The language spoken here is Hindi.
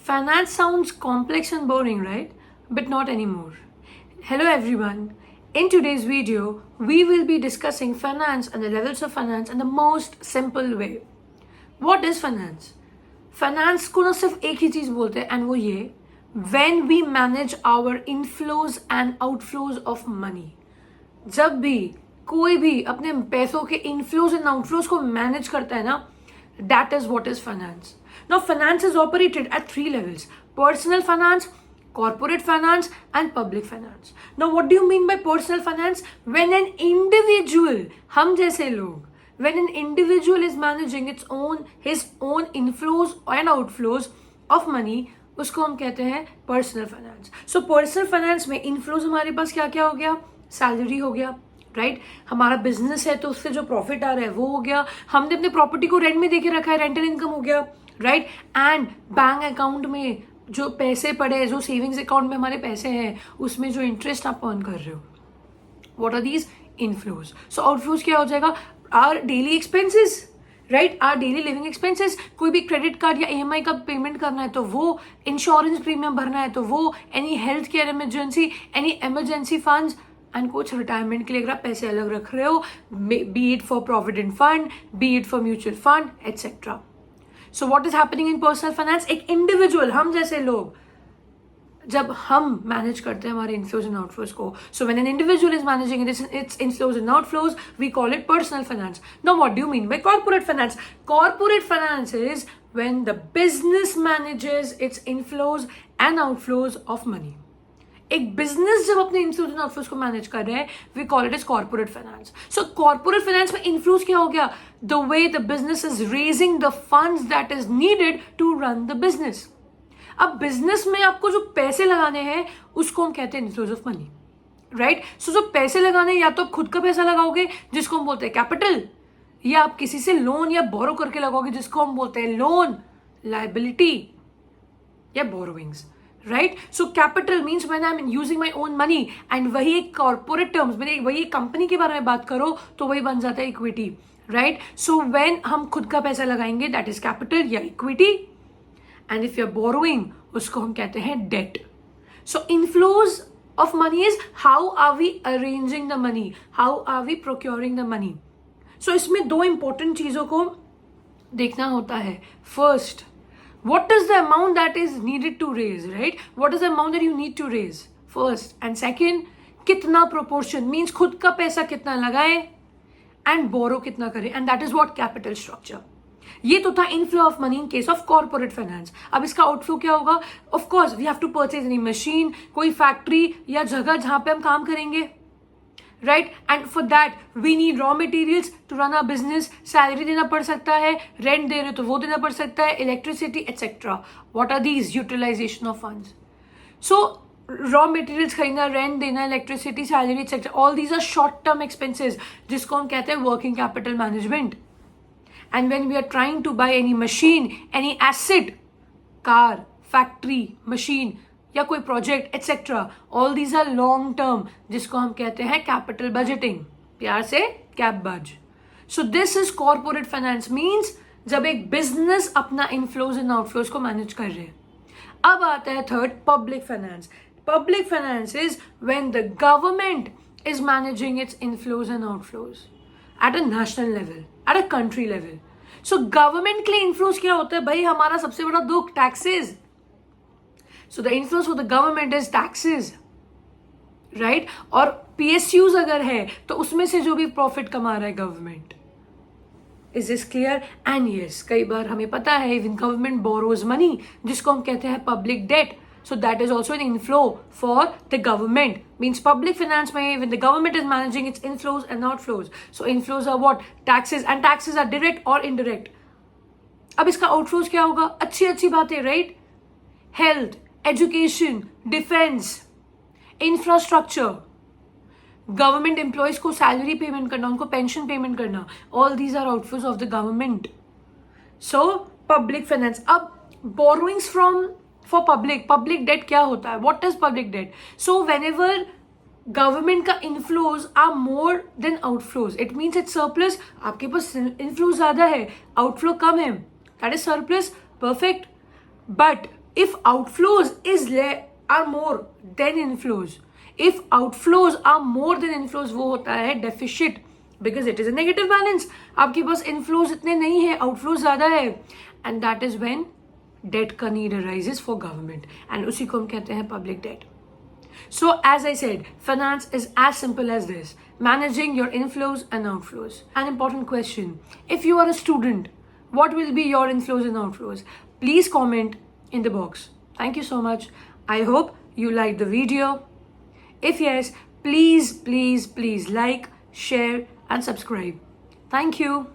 Finance sounds complex and boring, right? But not anymore. Hello everyone. In today's video, we will be discussing finance and the levels of finance in the most simple way. What is finance? Finance को ना सिर्फ एक ही चीज बोलते हैं and वो ये when we manage our inflows and outflows of money. जब भी कोई भी अपने पैसों के inflows and outflows को manage करता है ना, that is what is finance. Now, finance is operated at three levels: personal finance, corporate finance, and public finance. Now, what do you mean by personal finance? When an individual, हम जैसे लोग, when an individual is managing his own inflows and outflows of money, उसको हम कहते हैं personal finance. So, personal finance में inflows हमारे पास क्या क्या हो गया? Salary हो गया, राइट हमारा बिजनेस है तो उससे जो प्रॉफिट आ रहा है वो हो गया, हमने अपने प्रॉपर्टी को रेंट में देके रखा है, रेंटल इनकम हो गया, राइट एंड बैंक अकाउंट में जो पैसे पड़े, जो सेविंग्स अकाउंट में हमारे पैसे हैं, उसमें जो इंटरेस्ट आप अर्न कर रहे हो, what are these inflows. So outflows क्या हो जाएगा? Are daily expenses, right, are daily living expenses. कोई भी क्रेडिट कार्ड या EMI का पेमेंट करना है तो वो, इंश्योरेंस प्रीमियम भरना है तो वो, any health care emergency, any emergency funds, and कुछ रिटायरमेंट के लिए अगर आप पैसे अलग रख रहे हो, B it for provident fund, B it for mutual fund, etcetera. So what is happening in personal finance? एक इंडिविजुअल, हम जैसे लोग, जब हम मैनेज करते हैं हमारे इनफ्लोज एंड आउटफ्लोज को, so when an individual is managing its inflows and outflows, we call it personal finance. Now what do you mean by corporate finance? Corporate finance is when the business manages its inflows and outflows of money. एक बिजनेस जब अपने इनफ्लोज एंड आउटफ्लोज को मैनेज कर रहे हैं, we call it as corporate finance. So corporate finance में इनफ्लोज क्या हो गया? The way the business is raising the funds that is needed to run the business. अब बिजनेस में आपको जो पैसे लगाने हैं उसको हम कहते हैं इनफ्लोज ऑफ मनी, राइट. सो जो पैसे लगाने, या तो आप खुद का पैसा लगाओगे जिसको हम बोलते हैं कैपिटल, या आप किसी से लोन या बोरो करके लगाओगे जिसको हम बोलते हैं लोन, लायबिलिटी या borrowings, right. So capital means when I am using my own money, and वही एक कॉर्पोरेट टर्म्स में, वही एक कंपनी के बारे में बात करो तो वही बन जाता है इक्विटी, राइट. सो व्हेन हम खुद का पैसा लगाएंगे दैट इज कैपिटल या equity, and if you are borrowing उसको हम कहते हैं debt. So inflows of money is how are we arranging the money, how are we procuring the money. So इसमें दो इंपॉर्टेंट चीजों को देखना होता है. First, what is the amount that is needed to raise, right? What is the amount that you need to raise first, and second, कितना proportion means खुद का पैसा कितना लगाए and borrow कितना करें, and that is what capital structure. ये तो था inflow of money in case of corporate finance. अब इसका outflow क्या होगा? Of course we have to purchase any machine, कोई factory या जगह जहाँ पे हम काम करेंगे, right. And for that we need raw materials to run our business. Salary देना पड़ सकता है, रेंट दे रहे हो तो वो देना पड़ सकता है, electricity etcetera. What are these? Utilization of funds. So raw materials खरीदना, रेंट देना, electricity, salary etcetera, all these are short term expenses जिसको हम कहते हैं working capital management. And when we are trying to buy any machine, any asset, car, factory, machine या कोई project etcetera, all these are long term जिसको हम कहते हैं कैपिटल बजटिंग, प्यार से कैप बज. So this is corporate finance, means जब एक बिजनेस अपना इनफ्लोज एंड आउटफ्लोज को मैनेज कर रहे हैं. अब आता है third, public finance. Public finance is when the government is managing its inflows and outflows at a national level, at a country level. So government के लिए इनफ्लोज क्या होता है? भाई हमारा सबसे बड़ा दुख taxes. So the influence of the government is taxes, right? और PSUs अगर है तो उसमें से जो भी प्रॉफिट कमा रहा है government. Is this clear? And yes, कई बार हमें पता है even government borrows money जिसको हम कहते हैं public debt. So that is also an inflow for the government. Means public finance में when the government is managing its inflows and outflows. So inflows are what? Taxes, and taxes are direct or indirect. अब इसका outflows क्या होगा? अच्छी अच्छी बातें, right? Health, education, defence, infrastructure, government employees को सैलरी पेमेंट करना, उनको पेंशन पेमेंट करना, all these are outflows of the government. So public finance. अब borrowings from for public debt क्या होता है? What is public debt? So whenever government का inflows are more than outflows, it means it surplus. आपके पास इनफ्लो ज्यादा है, आउटफ्लो कम है, that is surplus, perfect. But if outflows are more than inflows, if outflows are more than inflows, वो होता है deficit, because it is a negative balance. आपके पास inflows इतने नहीं है, outflows ज़्यादा है, and that is when debt का need arises for government, and उसी को हम कहते हैं public debt. So as I said, finance is as simple as this: managing your inflows and outflows. An important question: if you are a student, what will be your inflows and outflows? Please comment in the box. Thank you so much. I hope you liked the video. If yes, please like, share and subscribe. Thank you.